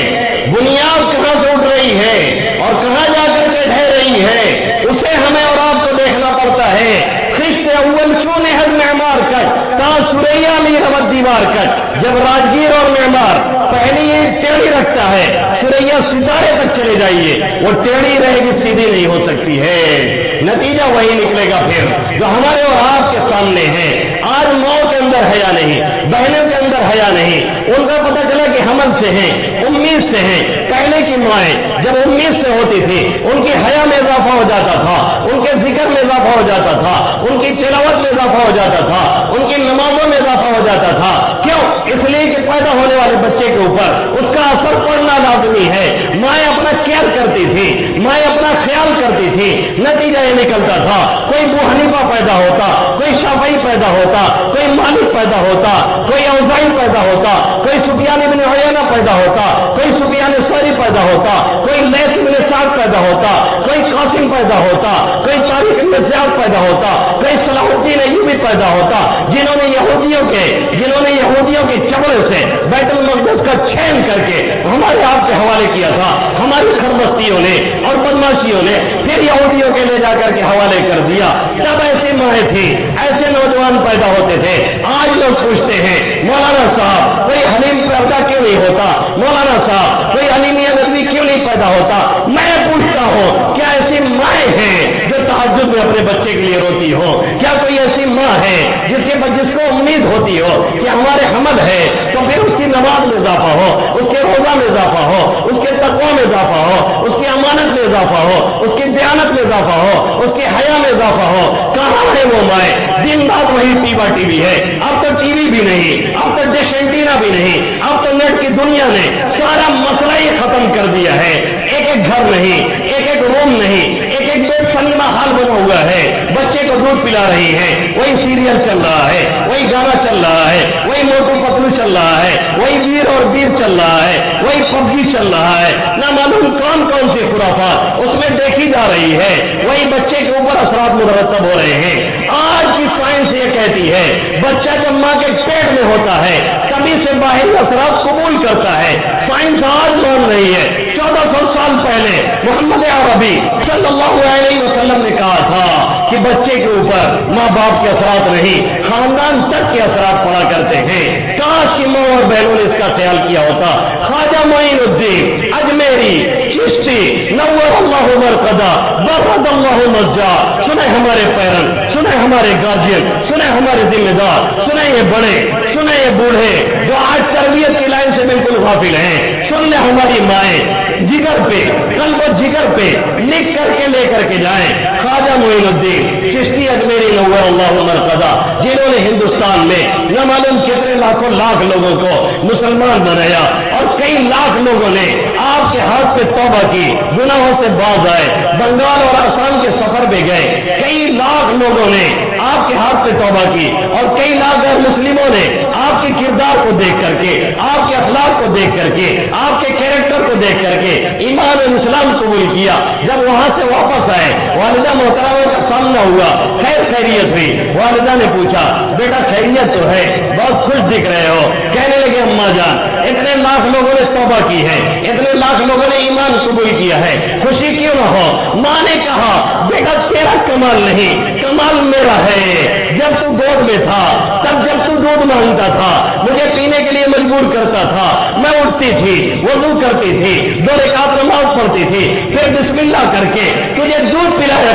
بنیاد کہاں سے اٹھ رہی ہے اور کہاں جا کر کے ڈھہ رہی ہے، اسے ہمیں اور آپ کو دیکھنا پڑتا ہے۔ خشت اول چونے حد معمار کٹ تا سریا میں رمت دیوار کٹ، جب راجگیر اور معمار پہلی ٹیڑھی رکھتا ہے، سریا ستارے تک چلے جائیے، وہ ٹیڑھی رہے گی، سیدھی نہیں ہو سکتی ہے۔ نتیجہ وہی نکلے گا پھر جو ہمارے اور آپ کے سامنے ہے۔ آج ماں کے اندر حیا نہیں، بہنوں کے اندر حیا نہیں، ان کا پتہ چلا کہ حمل سے ہیں، امید سے ہیں۔ پہلے کی مائیں جب امید سے ہوتی تھی ان کی حیا میں اضافہ ہو جاتا تھا، ان کے ذکر میں اضافہ ہو جاتا تھا، ان کی تلاوت میں اضافہ ہو جاتا تھا، ان کی نمازوں میں اضافہ ہو جاتا تھا۔ کیوں؟ اس لیے کہ پیدا ہونے والے بچے کے اوپر اس کا اثر پڑنا لازمی ہے۔ مائیں اپنا کیئر کرتی تھی، مائیں اپنا خیال کرتی تھی، نتیجہ یہ نکلتا تھا کوئی ابو حنیفہ پیدا ہوتا، کوئی شافعی پیدا ہوتا، کوئی مالک پیدا ہوتا، کوئی اوزاعی پیدا ہوتا، کوئی سفیان بن عیینہ پیدا ہوتا، کوئی سفیان ثوری پیدا ہوتا، کوئی لیث بن سعد پیدا ہوتا، کوئی قاسم پیدا ہوتا، کوئی طارق بن زیاد پیدا ہوتا، کوئی صلاح الدین ایوبی پیدا ہوتا، جنہوں نے یہودیوں کے چمڑے سے بیت المقدس کا چھین کر کے ہمارے آپ کے حوالے کیا تھا۔ ہماری خربستیوں نے اور بدماشیوں نے پھر یہودیوں کے لے جا کر کے حوالے کر دیا۔ تب ایسی مائیں تھی، ایسے نوجوان پیدا ہوتے تھے۔ آج لوگ پوچھتے ہیں مولانا صاحب کوئی حلیم پیدا کیوں نہیں ہوتا، مولانا صاحب کوئی حلیمیہ نبی کیوں نہیں پیدا ہوتا؟ میں پوچھتا ہوں کیا ایسی مائیں ہیں جو تہجد میں اپنے بچے کے لیے روتی ہو؟ کیا کوئی ایسی ماں ہے جس کو امید ہوتی ہو کہ ہمارے حمل ہے تو پھر اس کی نماز میں اضافہ ہو، اس کے روزہ میں اضافہ ہو، اس کے تقوی میں اضافہ ہو، اس کی امانت میں اضافہ ہو، اس کی دیانت میں اضافہ ہو، اس کے حیا میں اضافہ ہو؟ کہاں ہے وہ مائیں؟ دن رات وہی ٹی وی ہے، اب تو ٹی وی بھی نہیں، اب تو ڈش اینٹینا بھی نہیں، اب تو نیٹ کی دنیا نے سارا مسئلہ ہی ختم کر دیا ہے۔ ایک ایک گھر نہیں، ایک ایک روم نہیں، ایک ایک بیڈ سنیما ہال بنا ہوا ہے، بچے کو دودھ پلا رہی ہے، وہی سیریل چل رہا ہے، وہی گانا چل رہا ہے، وہی موٹو پتلو چل رہا ہے، وہی ویر اور بیر چل رہا ہے، وہی پبجی چل رہا ہے، نہ معلوم کون کون سی خرافات اس میں دیکھی جا رہی ہے، وہی بچے کے اوپر اثرات مرتب ہو رہے ہیں۔ آج کی سائنس یہ کہتی ہے بچہ جب ماں کے پیٹ میں ہوتا ہے تبھی سے باہری اثرات قبول کرتا ہے۔ سائنس آج مان رہی ہے 1400 سال پہلے محمد عربی صلی اللہ علیہ وسلم نے کہا تھا کہ بچے کے اوپر ماں باپ کے اثرات نہیں، خاندان تک کے اثرات پڑا کرتے ہیں۔ کاش کی ماں اور بہنوں نے اس کا خیال کیا ہوتا۔ خواجہ معین الدین اجمیری چشتی نور اللہ مرقدہ برد اللہ مسجا، سنیں ہمارے پیرن، سنیں ہمارے گارجین، سنیں ہمارے ذمہ دار، سنیں یہ بڑے، سنیں یہ بوڑھے جو آج تربیت کی لائن سے بالکل غافل ہیں، سن لیں ہماری مائیں جگر پہ، قلب و جگر پہ لکھ کر کے لے کر کے جائیں۔ خواجہ معین الدین چشتی اجمیری نور اللہ مرقدہ، جنہوں نے ہندوستان میں نہ معلوم کتنے لاکھوں لاکھ لوگوں کو مسلمان بنایا اور کئی لاکھ لوگوں نے آپ کے ہاتھ پہ توبہ کی، گناہوں سے باز آئے، بنگال اور آسام کے سفر پہ گئے، کئی لاکھ لوگوں نے آپ کے ہاتھ پہ توبہ کی اور کئی لاکھ غیر مسلموں نے آپ کے کردار کو دیکھ کر کے، آپ کے اخلاق کو دیکھ کر کے، آپ کے کیریکٹر کو دیکھ کر کے ایمان اور اسلام قبول کیا۔ جب وہاں سے واپس آئے والدہ محترمہ کا سامنا ہوا، خیریت ہوئی، والدہ نے پوچھا بیٹا خیریت تو ہے، بہت خوش دکھ رہے ہو؟ کہنے لگے اماں جان اتنے لاکھ لوگوں نے توبہ کی ہے، اتنے لاکھ لوگوں نے ایمان قبول کیا ہے، خوشی کیوں نہ ہو؟ ماں نے کہا بیٹا تیرا کمال نہیں، کمال میرا ہے۔ جب تو گود میں تھا، تب جب تو دودھ مانگتا تھا، مجھے پینے کے لیے مجبور کرتا تھا، میں اٹھتی تھی، وضو کرتی تھی، 2 رکعت نماز پڑھتی تھی، پھر بسم اللہ کر کے تجھے دودھ پلایا